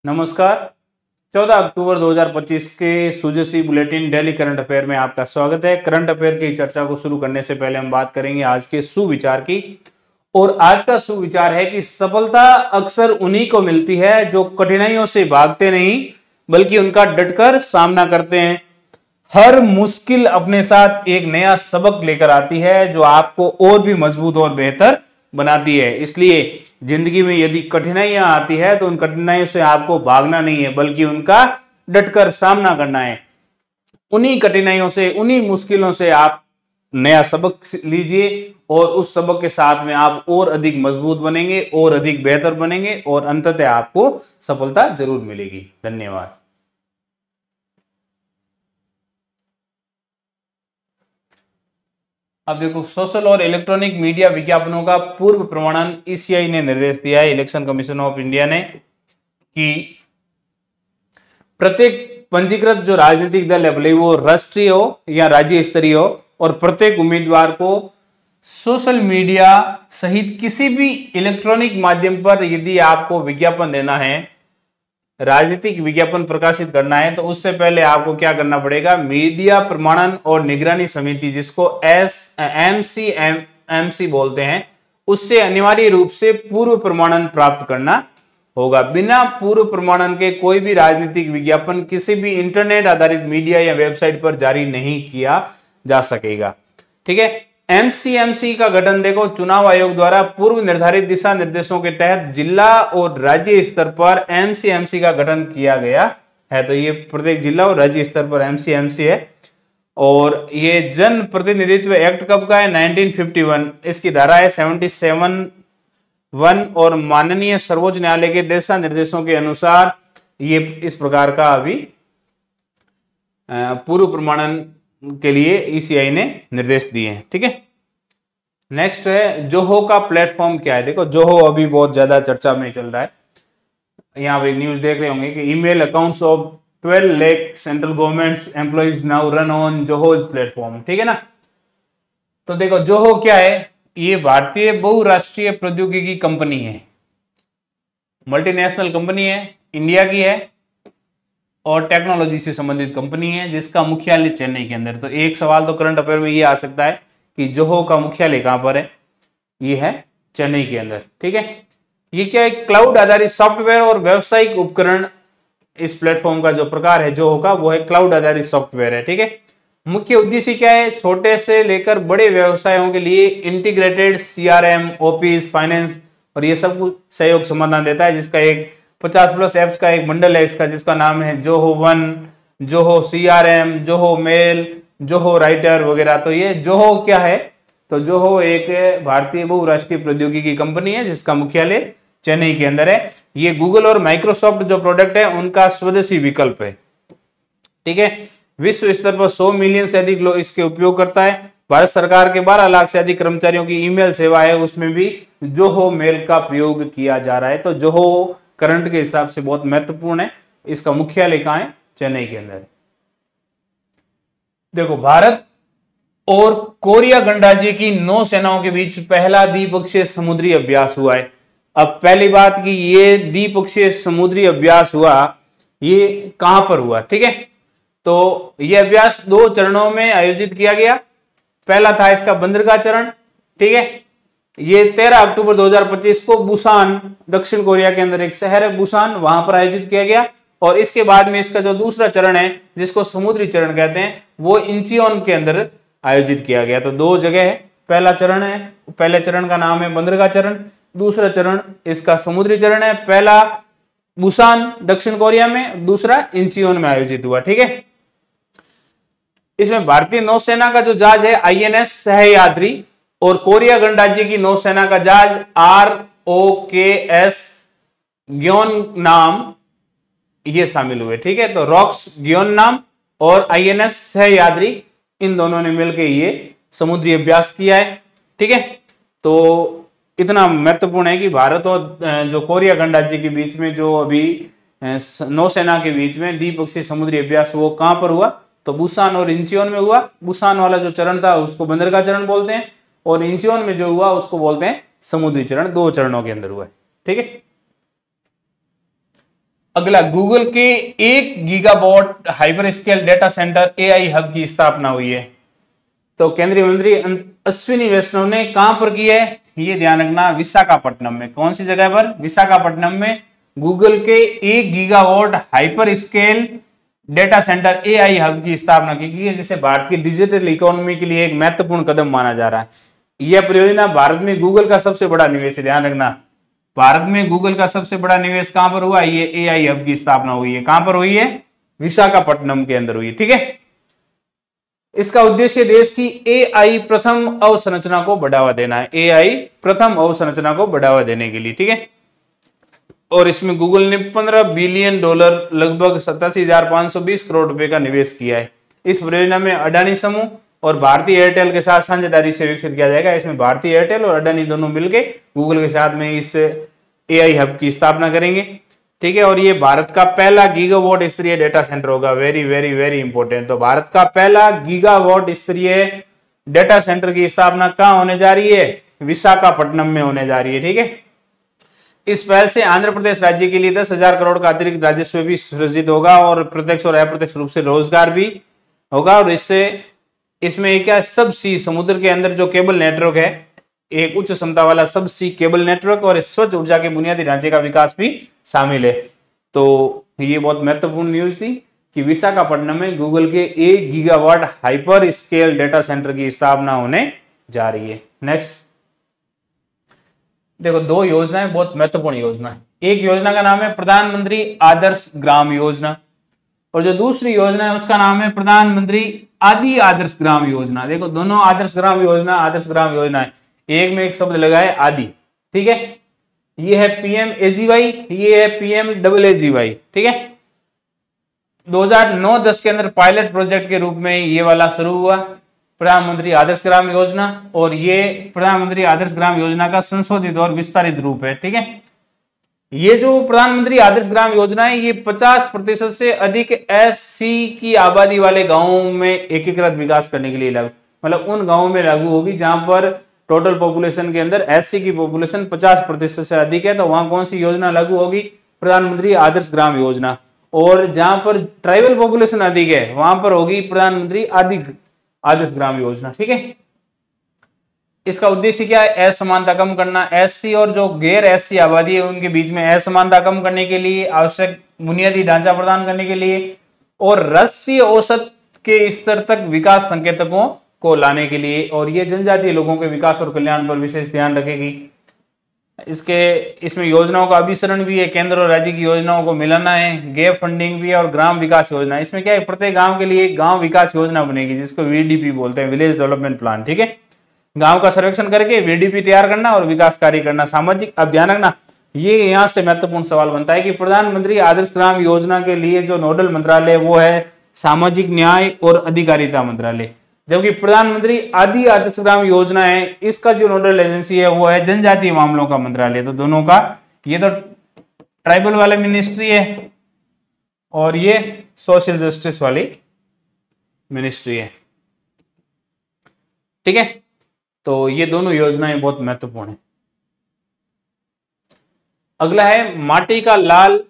नमस्कार। 14 अक्टूबर 2025 के सुजसी bulletin daily current affair में आपका स्वागत है। करंट अफेयर की चर्चा को शुरू करने से पहले हम बात करेंगे आज के सुविचार की। और आज का सुविचार है कि सफलता अक्सर उन्हीं को मिलती है जो कठिनाइयों से भागते नहीं बल्कि उनका डटकर सामना करते हैं। हर मुश्किल अपने साथ एक नया सबक लेकर आती है जो आपको और भी मजबूत और बेहतर बनाती है। इसलिए जिंदगी में यदि कठिनाइयां आती है तो उन कठिनाइयों से आपको भागना नहीं है बल्कि उनका डटकर सामना करना है। उन्हीं कठिनाइयों से, उन्हीं मुश्किलों से आप नया सबक लीजिए और उस सबक के साथ में आप और अधिक मजबूत बनेंगे और अधिक बेहतर बनेंगे और अंततः आपको सफलता जरूर मिलेगी। धन्यवाद। अब देखो, सोशल और इलेक्ट्रॉनिक मीडिया विज्ञापनों का पूर्व प्रमाणन ईसीआई ने निर्देश दिया है, इलेक्शन कमीशन ऑफ इंडिया ने, कि प्रत्येक पंजीकृत जो राजनीतिक दल है, भले वो राष्ट्रीय हो या राज्य स्तरीय हो, और प्रत्येक उम्मीदवार को सोशल मीडिया सहित किसी भी इलेक्ट्रॉनिक माध्यम पर यदि आपको विज्ञापन देना है, राजनीतिक विज्ञापन प्रकाशित करना है, तो उससे पहले आपको क्या करना पड़ेगा? मीडिया प्रमाणन और निगरानी समिति, जिसको एमसी बोलते हैं, उससे अनिवार्य रूप से पूर्व प्रमाणन प्राप्त करना होगा। बिना पूर्व प्रमाणन के कोई भी राजनीतिक विज्ञापन किसी भी इंटरनेट आधारित मीडिया या वेबसाइट पर जारी नहीं किया जा सकेगा। ठीक है। एमसी का गठन देखो, चुनाव आयोग द्वारा पूर्व निर्धारित दिशा निर्देशों के तहत जिला और राज्य स्तर पर एमसी का गठन किया गया है। तो ये प्रत्येक जिला और राज्य स्तर पर एमसी है। और ये जन प्रतिनिधित्व एक्ट कब का है? 1951। इसकी धारा है 77(1) और माननीय सर्वोच्च न्यायालय के दिशा निर्देशों के अनुसार ये इस प्रकार का अभी पूर्व प्रमाणन के लिए ईसीआई ने निर्देश दिए हैं। ठीक है। नेक्स्ट है जोहो का प्लेटफॉर्म क्या है। देखो, जोहो अभी बहुत ज्यादा चर्चा में चल रहा है। यहाँ पे न्यूज देख रहे होंगे कि email accounts of 12 lakh central governments employees now run on Zoho's platform. ठीक है ना। तो देखो, जोहो क्या है? ये भारतीय बहुराष्ट्रीय प्रौद्योगिकी कंपनी है, मल्टीनेशनल कंपनी है, इंडिया की है और टेक्नोलॉजी से संबंधित कंपनी है, जिसका मुख्यालय चेन्नई के अंदर। तो एक सवाल तो करंट अफेयर में ये आ सकता है कि जोहो का मुख्यालय कहां पर है? ये है चेन्नई के अंदर। ठीक है। ये क्या है? क्लाउड आधारित सॉफ्टवेयर और व्यावसायिक उपकरण। इस प्लेटफॉर्म का जो प्रकार है जोहो का, वो है क्लाउड आधारित सॉफ्टवेयर है। ठीक है। मुख्य उद्देश्य क्या है? छोटे से लेकर बड़े व्यवसायों के लिए इंटीग्रेटेड सीआरएम, ऑफिस, फाइनेंस और ये सब कुछ सहयोग समाधान देता है, जिसका एक 50+ एप्स का एक बंडल है इसका, जिसका नाम है Zoho one, Zoho CRM, Zoho mail, Zoho writer वगैरह। तो ये जोहो क्या है? तो जोहो एक भारतीय बहुराष्ट्रीय प्रौद्योगिकी कंपनी है जिसका मुख्यालय चेन्नई के अंदर है। ये गूगल और माइक्रोसॉफ्ट जो प्रोडक्ट है उनका स्वदेशी विकल्प है। ठीक है। विश्व स्तर पर 100 मिलियन से अधिक लोग इसके उपयोग करता है। भारत सरकार के 12 लाख से अधिक कर्मचारियों की ईमेल सेवा है, उसमें भी जोहो मेल का प्रयोग किया जा रहा है। तो जोहो करंट के हिसाब से बहुत महत्वपूर्ण है। इसका मुख्यालय कहां है? चेन्नई के अंदर। देखो, भारत और कोरिया गणराज्य की नौसेनाओं के बीच पहला द्विपक्षीय समुद्री अभ्यास हुआ है। अब पहली बात कि ये द्विपक्षीय समुद्री अभ्यास हुआ, ये कहां पर हुआ? ठीक है। तो यह अभ्यास 2 चरणों में आयोजित किया गया। पहला था इसका बंदरगाह चरण। ठीक है। ये 13 अक्टूबर 2025 को बुसान, दक्षिण कोरिया के अंदर एक शहर है बुसान, वहां पर आयोजित किया गया। और इसके बाद में इसका जो दूसरा चरण है, जिसको समुद्री चरण कहते हैं, वो इंचियोन के अंदर आयोजित किया गया। तो 2 जगह है। पहला चरण है, पहले चरण का नाम है बंदरगाह चरण, दूसरा चरण इसका समुद्री चरण है। पहला बुसान दक्षिण कोरिया में, दूसरा इंचियोन में आयोजित हुआ। ठीक है। इसमें भारतीय नौसेना का जो जहाज है आईएनएस सहयाद्री और कोरिया गणराज्य की नौसेना का जहाज ROKS ग्योननाम ये शामिल हुए। ठीक है। तो रॉक्स ग्योननाम और आईएनएस सहयाद्री, इन दोनों ने मिलकर ये समुद्री अभ्यास किया है। ठीक है। तो इतना महत्वपूर्ण है कि भारत और जो कोरिया गणराज्य के बीच में जो अभी नौसेना के बीच में द्विपक्षीय समुद्री अभ्यास, वो कहां पर हुआ? तो बुसान और इंचियोन में हुआ। बुसान वाला जो चरण था उसको बंदरगाह चरण बोलते हैं और इंचियोन में जो हुआ उसको बोलते हैं समुद्री चरण। 2 चरणों के अंदर हुआ है। ठीक है। अगला, गूगल के 1 gigawatt hyper scale data centre AI hub की स्थापना हुई है। तो केंद्रीय मंत्री अश्विनी वैष्णव ने कहां पर की है, ये ध्यान रखना, विशाखापट्टनम में। कौन सी जगह पर? विशाखापट्टनम में गूगल के 1 gigawatt hyper scale data centre AI hub की स्थापना की गई है, जिसे भारत की डिजिटल इकोनॉमी के लिए एक महत्वपूर्ण कदम माना जा रहा है। यह परियोजना भारत में गूगल का सबसे बड़ा निवेश है। ध्यान रखना, भारत में गूगल का सबसे बड़ा निवेश कहां पर हुआ? ये एआई हब की स्थापना हुई है। कहां पर हुई है? विशाखापट्टनम के अंदर हुई है। ठीक है, इसका उद्देश्य देश की एआई प्रथम अवसंरचना को बढ़ावा देना है। एआई प्रथम अवसंरचना को बढ़ावा देने के लिए। ठीक है, और इसमें गूगल ने $15 बिलियन लगभग 87,520 करोड़ रुपए का निवेश किया है। इस परियोजना में अडानी समूह और भारतीय एयरटेल के साथ साझेदारी से विकसित किया जाएगा। इसमें भारतीय एयरटेल और अडानी दोनों मिलकर गूगल के साथ में इस एआई हब की स्थापना करेंगे। ठीक है, और ये भारत का पहला गीगावाट स्तरीय डेटा सेंटर होगा। Very very very important. तो भारत का पहला गीगावाट स्तरीय डेटा सेंटर की स्थापना कहां होने जा रही है? विशाखापट्टनम में होने जा रही है। ठीक है, इस पहल से आंध्र प्रदेश राज्य के लिए 10,000 करोड़ का अतिरिक्त राजस्व भी सृजित होगा और प्रत्यक्ष और अप्रत्यक्ष रूप से रोजगार भी होगा। और इसमें क्या, सब सी, समुद्र के अंदर जो केबल नेटवर्क है, एक उच्च क्षमता वाला सब सी केबल नेटवर्क और स्वच्छ ऊर्जा के बुनियादी ढांचे का विकास भी शामिल है। तो ये बहुत महत्वपूर्ण न्यूज थी कि विशाखापट्टनम में गूगल के 1 gigawatt hyper scale data centre की स्थापना होने जा रही है। नेक्स्ट देखो, 2 योजनाएं बहुत महत्वपूर्ण योजना है। एक योजना का नाम है प्रधानमंत्री आदर्श ग्राम योजना, और जो दूसरी योजना है उसका नाम है प्रधानमंत्री आदि आदर्श ग्राम योजना। देखो, दोनों आदर्श ग्राम योजना है। एक में एक शब्द लगा है आदि। ठीक है, ये है PMAGY, ये है PMAAGY। ठीक है, 2009-10 के अंदर पायलट प्रोजेक्ट के रूप में ये वाला शुरू हुआ, प्रधानमंत्री आदर्श ग्राम योजना। और ये प्रधानमंत्री आदर्श ग्राम योजना का संशोधित और विस्तारित रूप है। ठीक है, ये जो प्रधानमंत्री आदर्श ग्राम योजना है, ये 50% से अधिक SC की आबादी वाले गांवों में एकीकृत विकास करने के लिए लागू, मतलब उन गांवों में लागू होगी जहां पर टोटल पॉपुलेशन के अंदर SC की पॉपुलेशन 50% से अधिक है। तो वहां कौन सी योजना लागू होगी? प्रधानमंत्री आदर्श ग्राम योजना। और जहां पर ट्राइबल पॉपुलेशन अधिक है वहां पर होगी प्रधानमंत्री आदर्श ग्राम योजना। ठीक है, इसका उद्देश्य क्या है? असमानता कम करना, SC और जो गैर SC आबादी है उनके बीच में असमानता कम करने के लिए, आवश्यक बुनियादी ढांचा प्रदान करने के लिए, और राष्ट्रीय औसत के स्तर तक विकास संकेतकों को लाने के लिए। और ये जनजातीय लोगों के विकास और कल्याण पर विशेष ध्यान रखेगी। इसमें योजनाओं का अभिसरण भी है, केंद्र और राज्य की योजनाओं को मिलाना है, गैप फंडिंग भी है, और ग्राम विकास योजना। इसमें क्या है, प्रत्येक गांव के लिए एक गांव विकास योजना बनेगी जिसको VDP बोलते हैं, विलेज डेवलपमेंट प्लान। ठीक है, गांव का सर्वेक्षण करके VDP तैयार करना और विकास कार्य करना। सामाजिक, अब ध्यान रखना, ये यहां से महत्वपूर्ण सवाल बनता है कि प्रधानमंत्री आदर्श ग्राम योजना के लिए जो नोडल मंत्रालय वो है सामाजिक न्याय और अधिकारिता मंत्रालय, जबकि प्रधानमंत्री आदि आदर्श ग्राम योजना है, इसका जो नोडल एजेंसी है वो है जनजातीय मामलों का मंत्रालय। तो दोनों का, ये तो ट्राइबल वाला मिनिस्ट्री है और ये सोशल जस्टिस वाली मिनिस्ट्री है। ठीक है, तो ये दोनों योजनाएं बहुत महत्वपूर्ण है। अगला है माटी का लाल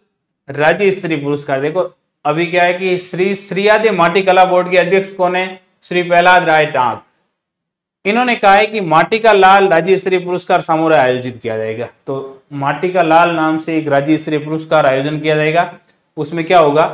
राज्य स्तरीय पुरस्कार। देखो, अभी क्या है कि श्री श्रीयादे माटी कला बोर्ड के अध्यक्ष कौन है? श्री प्रहलाद राय टांक। इन्होंने कहा है कि माटी का लाल राज्य स्तरीय पुरस्कार समारोह आयोजित किया जाएगा। तो माटी का लाल नाम से एक राज्य स्तरीय पुरस्कार आयोजन किया जाएगा। उसमें क्या होगा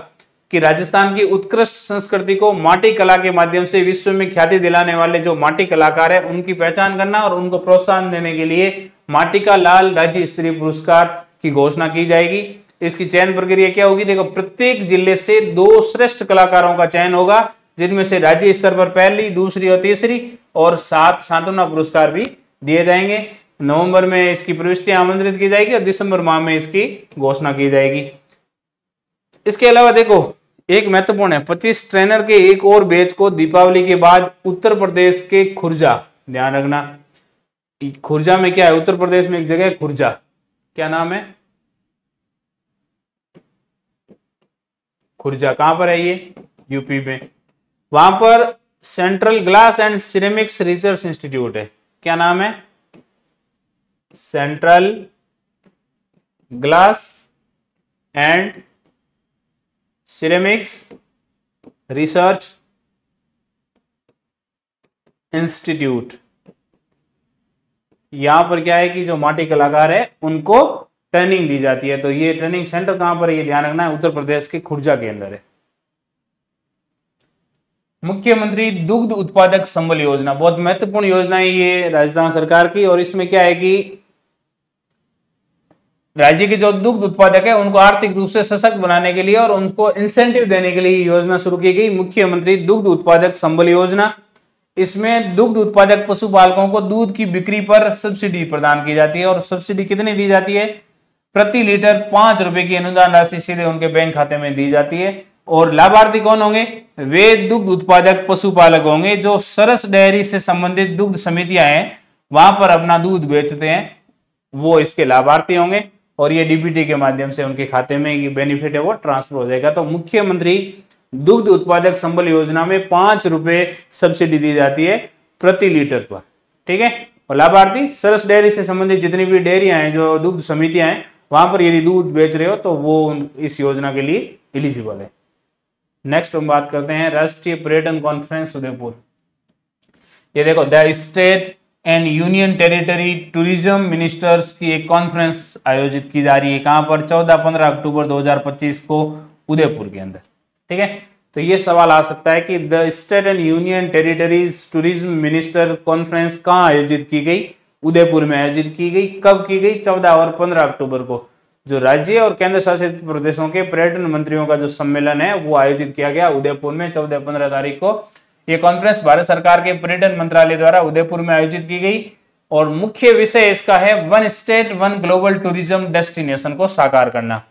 कि राजस्थान की उत्कृष्ट संस्कृति को माटी कला के माध्यम से विश्व में ख्याति दिलाने वाले जो माटी कलाकार है उनकी पहचान करना और उनको प्रोत्साहन देने के लिए माटी का लाल राज्य स्तरीय पुरस्कार की घोषणा की जाएगी। इसकी चयन प्रक्रिया क्या होगी? देखो, प्रत्येक जिले से 2 श्रेष्ठ कलाकारों का चयन होगा, जिनमें से राज्य स्तर पर पहली, दूसरी और तीसरी, और 7 सांत्वना पुरस्कार भी दिए जाएंगे। नवंबर में इसकी प्रविष्टियां आमंत्रित की जाएगी और दिसंबर माह में इसकी घोषणा की जाएगी। इसके अलावा देखो, एक महत्वपूर्ण है, 25 ट्रेनर के एक और बैच को दीपावली के बाद उत्तर प्रदेश के खुर्जा, ध्यान रखना, खुर्जा में क्या है, उत्तर प्रदेश में एक जगह खुर्जा, क्या नाम है? खुर्जा। कहां पर है ये? यूपी में। वहां पर central glass and ceramics research institute है। क्या नाम है? Central glass and ceramics research institute. यहां पर क्या है कि जो माटी कलाकार है उनको ट्रेनिंग दी जाती है। तो ये ट्रेनिंग सेंटर कहां पर है, ये ध्यान रखना है, उत्तर प्रदेश के खुर्जा के अंदर है। मुख्यमंत्री दुग्ध उत्पादक संबल योजना, बहुत महत्वपूर्ण योजना है ये राजस्थान सरकार की। और इसमें क्या है कि राज्य के जो दुग्ध उत्पादक है उनको आर्थिक रूप से सशक्त बनाने के लिए और उनको इंसेंटिव देने के लिए योजना शुरू की गई, मुख्यमंत्री दुग्ध उत्पादक संबल योजना। इसमें दुग्ध उत्पादक पशुपालकों को दूध की बिक्री पर सब्सिडी प्रदान की जाती है। और सब्सिडी कितनी दी जाती है, प्रति लीटर 5 रुपए की अनुदान राशि सीधे उनके बैंक खाते में दी जाती है। और लाभार्थी कौन होंगे, वे दुग्ध उत्पादक पशुपालक होंगे जो सरस डेयरी से संबंधित दुग्ध समितियां हैं वहां पर अपना दूध बेचते हैं, वो इसके लाभार्थी होंगे। और ये डीबीटी के माध्यम से उनके खाते में ये बेनिफिट है वो ट्रांसफर हो जाएगा। तो मुख्यमंत्री दुग्ध उत्पादक संबल योजना में 5 रुपए सब्सिडी दी जाती है प्रति लीटर पर, ठीक है। और लाभार्थी सरस डेयरी से संबंधित जितनी भी डेयरियां हैं, जो दुग्ध समितियां हैं, वहां पर यदि दूध बेच रहे हो तो वो इस योजना के लिए एलिजिबल है। नेक्स्ट हम बात करते हैं राष्ट्रीय पर्यटन कॉन्फ्रेंस उदयपुर। ये देखो, the state and union territory tourism ministers की एक कॉन्फ्रेंस आयोजित की जा रही है। कहां पर, 14-15 अक्टूबर 2025 को उदयपुर के अंदर, ठीक है। तो ये सवाल आ सकता है कि the state and union territories tourism minister conference कहां आयोजित की गई, उदयपुर में आयोजित की गई। कब की गई, 14 और 15 अक्टूबर को। जो राज्य और केंद्र शासित प्रदेशों के पर्यटन मंत्रियों का जो सम्मेलन है वो आयोजित किया गया उदयपुर में 14-15 तारीख को। ये कॉन्फ्रेंस भारत सरकार के पर्यटन मंत्रालय द्वारा उदयपुर में आयोजित की गई और मुख्य विषय इसका है one state one global tourism destination को साकार करना।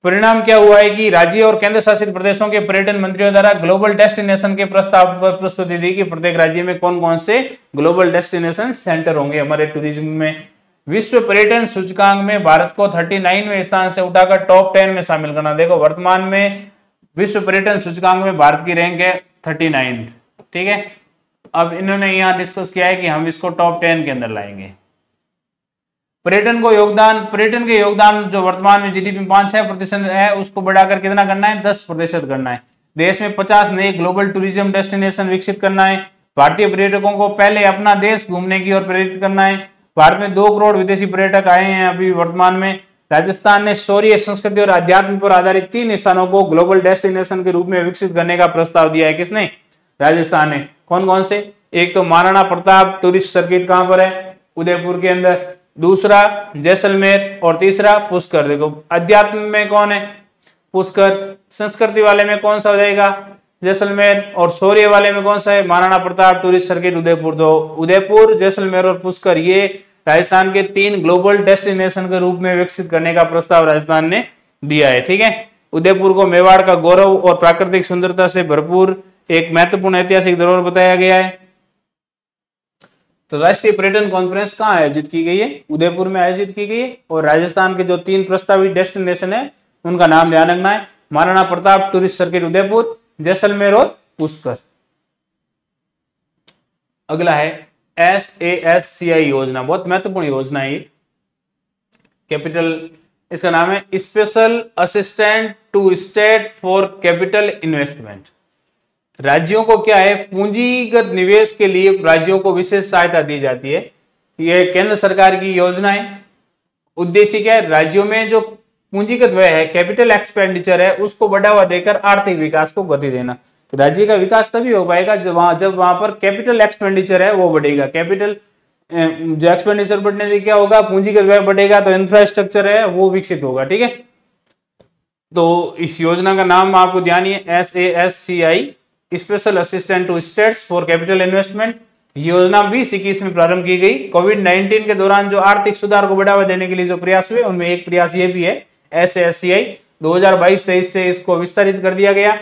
परिणाम क्या हुआ है कि राज्य और केंद्र शासित प्रदेशों के पर्यटन मंत्रियों द्वारा ग्लोबल डेस्टिनेशन के प्रस्ताव पर प्रस्तुति दी कि प्रत्येक राज्य में कौन कौन से ग्लोबल डेस्टिनेशन सेंटर होंगे हमारे टूरिज्म में। विश्व पर्यटन सूचकांक में भारत को 39वें स्थान से उठाकर टॉप 10 में शामिल करना। देखो, वर्तमान में विश्व पर्यटन सूचकांक में भारत की रैंक है 39, ठीक है। अब इन्होंने यहां डिस्कस किया है कि हम इसको टॉप 10 के अंदर लाएंगे। पर्यटन के योगदान जो वर्तमान में जीडीपी में 5-6% है, उसको बढ़ाकर कितना करना है, 10% करना है। देश में 50 नए ग्लोबल टूरिज्म डेस्टिनेशन विकसित करना है। भारतीय पर्यटकों को पहले अपना देश घूमने की ओर प्रेरित करना है। भारत में 2 करोड़ विदेशी पर्यटक आए हैं अभी वर्तमान में। राजस्थान ने शौर्य, संस्कृति और अध्यात्म पर आधारित 3 स्थानों को ग्लोबल डेस्टिनेशन के रूप में विकसित करने का प्रस्ताव दिया है। किसने, राजस्थान ने। कौन कौन से, एक तो महाराणा प्रताप टूरिस्ट सर्किट कहां पर है, उदयपुर के अंदर। दूसरा जैसलमेर और तीसरा पुष्कर। देखो, अध्यात्म में कौन है, पुष्कर। संस्कृति वाले में कौन सा हो जाएगा, जैसलमेर। और शौर्य वाले में कौन सा है, महाराणा प्रताप टूरिस्ट सर्किट उदयपुर। तो उदयपुर, जैसलमेर और पुष्कर ये राजस्थान के 3 ग्लोबल डेस्टिनेशन के रूप में विकसित करने का प्रस्ताव राजस्थान ने दिया है, ठीक है। उदयपुर को मेवाड़ का गौरव और प्राकृतिक सुंदरता से भरपूर एक महत्वपूर्ण ऐतिहासिक धरोहर बताया गया है। तो राष्ट्रीय पर्यटन कॉन्फ्रेंस कहां आयोजित की गई है, उदयपुर में आयोजित की गई है। और राजस्थान के जो 3 प्रस्तावित डेस्टिनेशन है उनका नाम ध्यान रखना है, महाराणा प्रताप टूरिस्ट सर्किट उदयपुर, जैसलमेर और पुष्कर। अगला है SASCI योजना, बहुत महत्वपूर्ण योजना है ये। कैपिटल, इसका नाम है special assistant to state for capital investment. राज्यों को क्या है, पूंजीगत निवेश के लिए राज्यों को विशेष सहायता दी जाती है। यह केंद्र सरकार की योजना है। उद्देश्य क्या है, राज्यों में जो पूंजीगत व्यय है, कैपिटल एक्सपेंडिचर है, उसको बढ़ावा देकर आर्थिक विकास को गति देना। तो राज्य का विकास तभी हो पाएगा जब वहां पर कैपिटल एक्सपेंडिचर है वो बढ़ेगा। कैपिटल जो एक्सपेंडिचर बढ़ने से क्या होगा, पूंजीगत व्यय बढ़ेगा तो इंफ्रास्ट्रक्चर है वो विकसित होगा, ठीक है। तो इस योजना का नाम आपको ध्यान है, SASCI special assistant to states for capital investment. योजना 2021 में प्रारंभ की गई। कोविड-19 के दौरान जो आर्थिक सुधार को बढ़ावा देने के लिए जो प्रयास हुए उनमें एक प्रयास ये भी है SASCI। 2022-23 से इसको विस्तारित कर दिया गया।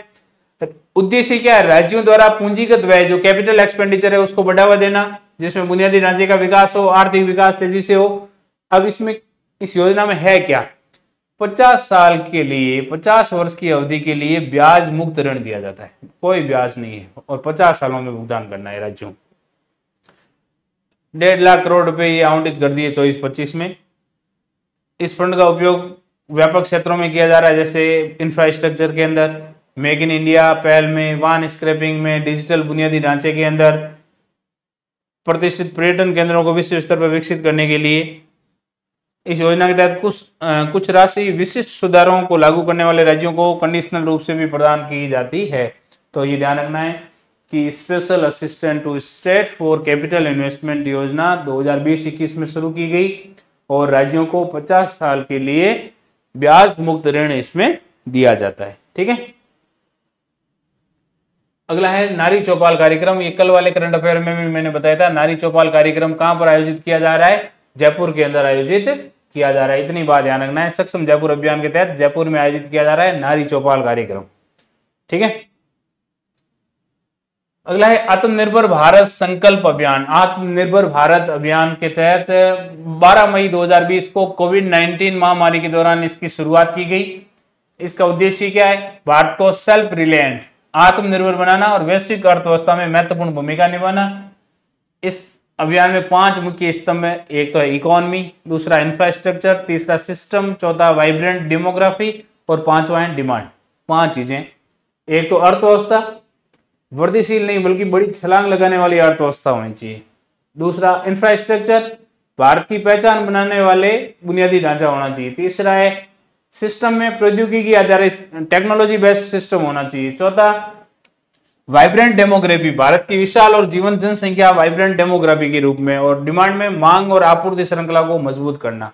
उद्देश्य क्या है, राज्यों द्वारा पूंजीगत व्यय जो कैपिटल एक्सपेंडिचर है उसको बढ़ावा देना, जिसमें बुनियादी ढांचे का विकास हो, आर्थिक विकास तेजी से हो। अब इसमें इस योजना में है क्या, 50 साल के लिए, 50 वर्ष की अवधि के लिए ब्याज मुक्त ऋण दिया जाता है, कोई ब्याज नहीं है और 50 सालों में भुगतान करना है राज्यों। 1.5 लाख करोड़ रुपए ये आवंटित कर दिए 24-25 में। इस फंड का उपयोग व्यापक क्षेत्रों में किया जा रहा है, जैसे इंफ्रास्ट्रक्चर के अंदर, मेक इन इंडिया पहल में, वाहन स्क्रैपिंग में, डिजिटल बुनियादी ढांचे के अंदर, प्रतिष्ठित पर्यटन केंद्रों को विश्व स्तर पर विकसित करने के लिए इस योजना के तहत कुछ राशि विशिष्ट सुधारों को लागू करने वाले राज्यों को कंडीशनल रूप से भी प्रदान की जाती है। तो ये ध्यान रखना है कि special assistant to state for capital investment योजना 2020-21 में शुरू की गई और राज्यों को 50 साल के लिए ब्याज मुक्त ऋण इसमें दिया जाता है। ठीक है, अगला है नारी चौपाल कार्यक्रम। ये कल वाले करंट अफेयर में भी मैंने बताया था। नारी चौपाल कार्यक्रम कहां पर आयोजित किया जा रहा है? जयपुर के अंदर आयोजित किया जा रहा है। इतनी बात ध्यान रखना है, सक्षम जयपुर अभियान के तहत जयपुर में आयोजित किया जा रहा है नारी चौपाल कार्यक्रम। ठीक है, अगला है आत्मनिर्भर भारत संकल्प अभियान। आत्मनिर्भर भारत अभियान के तहत 12 मई 2020 को कोविड-19 महामारी के दौरान इसकी शुरुआत की गई। इसका उद्देश्य क्या है? भारत को सेल्फ रिलायंट, आत्मनिर्भर बनाना और वैश्विक अर्थव्यवस्था में महत्वपूर्ण भूमिका निभाना। इस अभियान में 5 मुख्य स्तंभ है। एक तो है इकोनॉमी, दूसरा इंफ्रास्ट्रक्चर, तीसरा सिस्टम, चौथा वाइब्रेंट डेमोग्राफी और 5वां है डिमांड। 5 चीजें। एक तो अर्थव्यवस्था, वृद्धिशील नहीं बल्कि बड़ी छलांग लगाने वाली अर्थव्यवस्था होनी चाहिए। दूसरा इंफ्रास्ट्रक्चर, भारत की पहचान बनाने वाले बुनियादी ढांचा होना चाहिए। तीसरा है सिस्टम में प्रौद्योगिकी आधारित टेक्नोलॉजी बेस्ड सिस्टम होना चाहिए। चौथा वाइब्रेंट डेमोग्राफी, भारत की विशाल और जीवंत जनसंख्या वाइब्रेंट डेमोग्राफी के रूप में। और डिमांड में मांग और आपूर्ति श्रृंखला को मजबूत करना।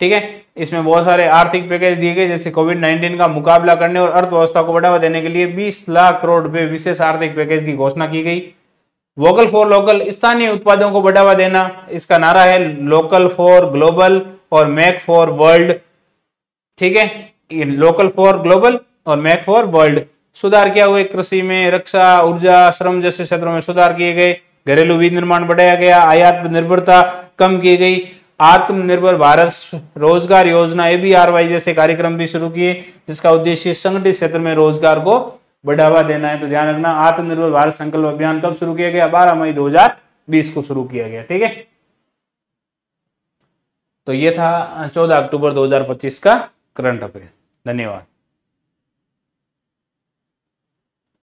ठीक है, इसमें बहुत सारे आर्थिक पैकेज दिए गए, जैसे कोविड-19 का मुकाबला करने और अर्थव्यवस्था को बढ़ावा देने के लिए 20 लाख करोड़ रुपए विशेष आर्थिक पैकेज की घोषणा की गई। वोकल फॉर लोकल, स्थानीय उत्पादों को बढ़ावा देना, इसका नारा है लोकल फॉर ग्लोबल और मेक फॉर वर्ल्ड। ठीक है, ये लोकल फॉर ग्लोबल और मेक फॉर वर्ल्ड। सुधार क्या हुए? कृषि में, रक्षा, ऊर्जा, श्रम जैसे क्षेत्रों में सुधार किए गए। घरेलू विनिर्माण बढ़ाया गया, आयात पर निर्भरता कम की गई। आत्मनिर्भर भारत रोजगार योजना ABRY जैसे कार्यक्रम भी शुरू किए, जिसका उद्देश्य संगठित क्षेत्र में रोजगार को बढ़ावा देना है। तो ध्यान रखना, आत्मनिर्भर भारत संकल्प अभियान कब शुरू किया गया? 12 मई 2020 को शुरू किया गया। ठीक है, तो ये था 14 अक्टूबर 2025 का करंट अफेयर। धन्यवाद।